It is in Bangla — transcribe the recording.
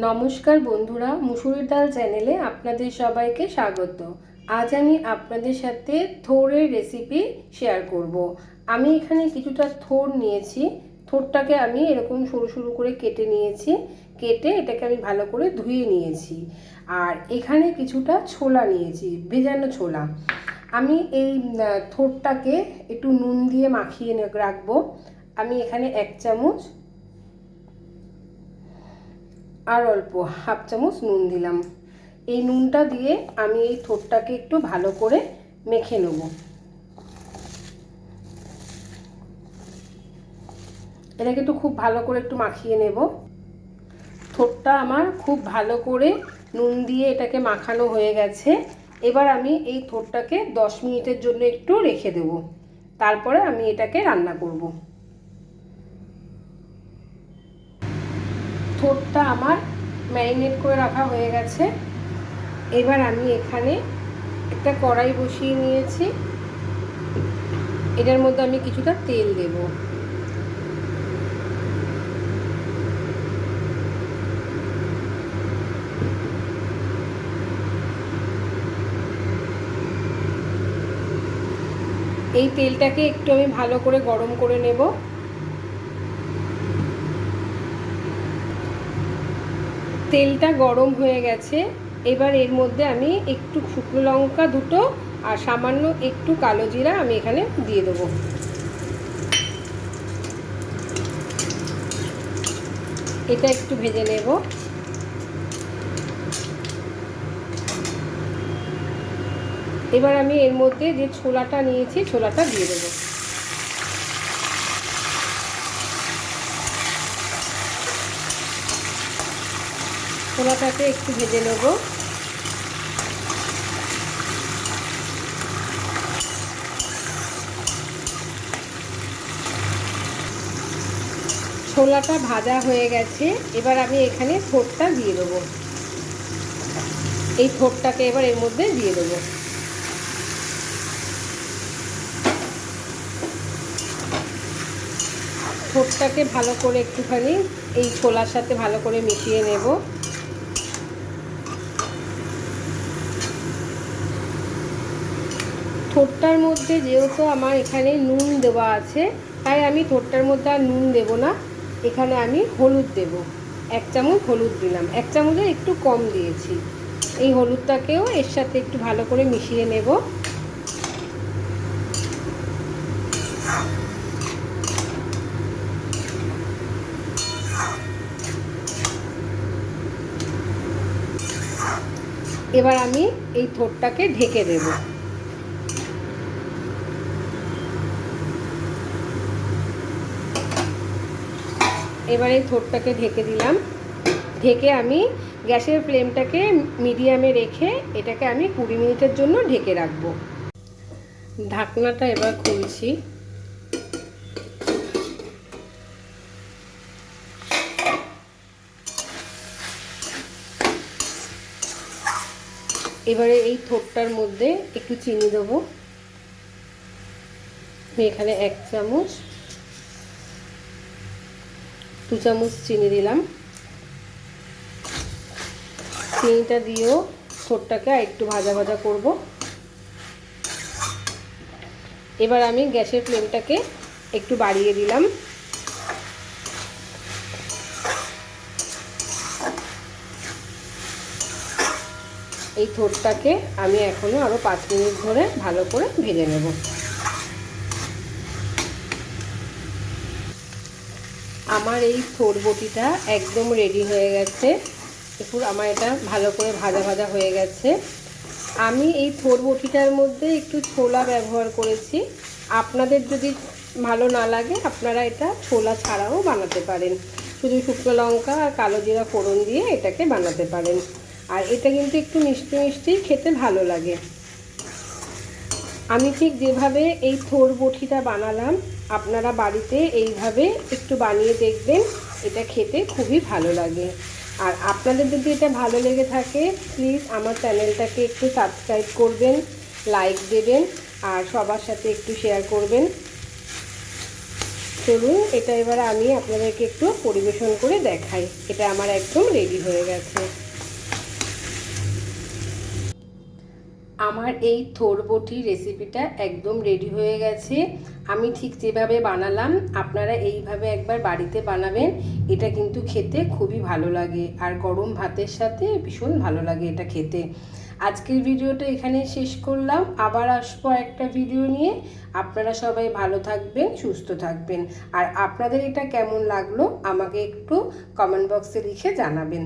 নমস্কার বন্ধুরা, মুসুরির ডাল চ্যানেলে আপনাদের সবাইকে স্বাগত। আজ আমি আপনাদের সাথে থোড়ের রেসিপি শেয়ার করব। আমি এখানে কিছুটা থোড় নিয়েছি। থোড়টাকে আমি এরকম সরু সরু করে কেটে নিয়েছি। কেটে এটাকে আমি ভালো করে ধুয়ে নিয়েছি। আর এখানে কিছুটা ছোলা নিয়েছি, ভেজানো ছোলা। আমি এই থোড়টাকে একটু নুন দিয়ে মাখিয়ে রাখবো। আমি এখানে 1 চামচ আর অল্প হাফ চামচ নুন দিলাম। এই নুনটা দিয়ে আমি এই থোড়টাকে একটু ভালো করে মেখে নেব। এটাকে একটু খুব ভালো করে একটু মাখিয়ে নেব। থোড়টা আমার খুব ভালো করে নুন দিয়ে এটাকে মাখানো হয়ে গেছে। এবার আমি এই থোড়টাকে 10 মিনিটের জন্য একটু রেখে দেব। তারপরে আমি এটাকে রান্না করব। থোড়টা আমার ম্যারিনেট করে রাখা হয়ে গেছে। এবার আমি এখানে একটা কড়াই বসিয়ে নিয়েছি। এটার মধ্যে আমি কিছুটা তেল দেব। এই তেলটাকে একটু আমি ভালো করে গরম করে নেব। তেলটা গরম হয়ে গেছে। এবার এর মধ্যে আমি একটু শুকনো লঙ্কা দুটো আর সামান্য একটু কালো জিরা আমি এখানে দিয়ে দেবো। এটা একটু ভেজে নেব। এবার আমি এর মধ্যে যে ছোলাটা নিয়েছি ছোলাটা দিয়ে দেবো। ছোলাটাকে একটু ভেজে নেব। ছোলাটা ভাজা হয়ে গেছে। এবার আমি এখানে থোড়টা দিয়ে দেবো। এই থোড়টাকে এবার এর মধ্যে দিয়ে দেবো। থোড়টাকে ভালো করে একটুখানি এই ছোলার সাথে ভালো করে মিশিয়ে নেব। থোড়টার মধ্যে যেহেতু আমার এখানে নুন দেওয়া আছে, তাই আমি থোড়টার মধ্যে আর নুন দেব না। এখানে আমি হলুদ দেব। 1 চামচ হলুদ দিলাম। 1 চামচের একটু কম দিয়েছি। এই হলুদটাকেও এর সাথে একটু ভালো করে মিশিয়ে নেব। এবার আমি এই থোড়টাকে ঢেকে দেব। এবার এই থোড়টাকে ঢেকে দিলাম। ঢেকে আমি গ্যাসের ফ্লেমটাকে মিডিয়ামে রেখে এটাকে আমি 20 মিনিটের জন্য ঢেকে রাখবো। ঢাকনাটা এবার খুলছি। এবারে এই থোড়টার মধ্যে একটু চিনি দেবো। আমি এখানে 1 চামচ 2 চামচ চিনি দিলাম। চিনিটা দিয়েও থোড়টাকে একটু ভাজা ভাজা করব। এবার আমি গ্যাসের ফ্লেমটাকে একটু বাড়িয়ে দিলাম। এই থোড়টাকে আমি এখনো আরো 5 মিনিট ধরে ভালো করে ভেজে নেব। আমার এই থোড় বটিটা একদম রেডি হয়ে গেছে। দেখুন আমার এটা ভালো করে ভাজা ভাজা হয়ে গেছে। আমি এই থোড় বটিটার মধ্যে একটু ছোলা ব্যবহার করেছি। আপনাদের যদি ভালো না লাগে আপনারা এটা ছোলা ছাড়াও বানাতে পারেন। শুধু শুকনো লঙ্কা আর কালো জিরা ফোড়ন দিয়ে এটাকে বানাতে পারেন। আর এটা কিন্তু একটু মিষ্টি মিষ্টি খেতে ভালো লাগে। আমি ঠিক যেভাবে এই থোড় বটিটা বানালাম আপনারা বাড়িতে এইভাবে একটু বানিয়ে দেখবেন। এটা খেতে খুবই ভালো লাগে। আর আপনাদের যদি এটা ভালো লেগে থাকে প্লিজ আমার চ্যানেলটাকে একটু সাবস্ক্রাইব করবেন, লাইক দেবেন আর সবার সাথে একটু শেয়ার করবেন। চলুন এটা এবার আমি আপনাদেরকে একটু পরিবেশন করে দেখাই। এটা আমার একদম রেডি হয়ে গেছে। আমার এই থোর বটি রেসিপিটা একদম রেডি হয়ে গেছে। আমি ঠিক যেভাবে বানালাম আপনারা এইভাবে একবার বাড়িতে বানাবেন। এটা কিন্তু খেতে খুবই ভালো লাগে, আর গরম ভাতের সাথে ভীষণ ভালো লাগে এটা খেতে। আজকের ভিডিওটা এখানেই শেষ করলাম, আবার আসবো একটা ভিডিও নিয়ে। আপনারা সবাই ভালো থাকবেন, সুস্থ থাকবেন, আর আপনাদের এটা কেমন লাগলো আমাকে একটু কমেন্ট বক্সে লিখে জানাবেন।